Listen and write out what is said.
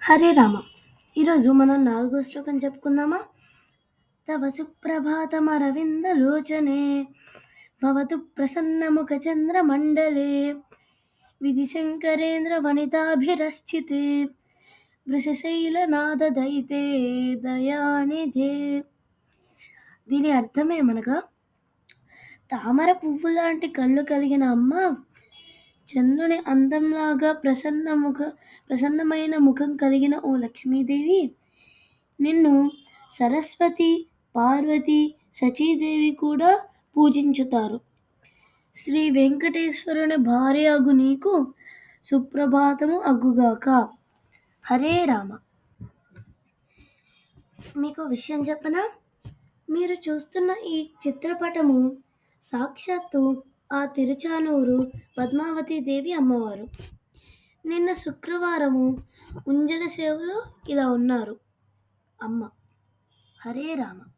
హరే రామ! ఈరోజు మనం నాలుగో శ్లోకం చెప్పుకుందామా? తవ సుప్రభాతమరవిందలోచనే భవతు ప్రసన్నముఖచంద్రమండలే విధిశంకరేంద్రవనితాభిరశ్చితే వృషశైలనాదదయితే దయానిధే. దీని అర్థమేమనగా, తామర పువ్వులాంటి కళ్ళు కలిగిన అమ్మ, చంద్రుని అందంలాగా ప్రసన్నమైన ముఖం కలిగిన ఓ లక్ష్మీదేవి, నిన్ను సరస్వతి, పార్వతి, శచీదేవి కూడా పూజించుతారు. శ్రీ వెంకటేశ్వరుని భార్య అగు నీకు సుప్రభాతము అగుగాక. హరే రామ! మీకు విషయం చెప్పనా? మీరు చూస్తున్న ఈ చిత్రపటము సాక్షాత్తు ఆ తిరుచానూరు పద్మావతి దేవి అమ్మవారు. నిన్న శుక్రవారము ఉంజల సేవలో ఇలా ఉన్నారు అమ్మ. హరే రామ!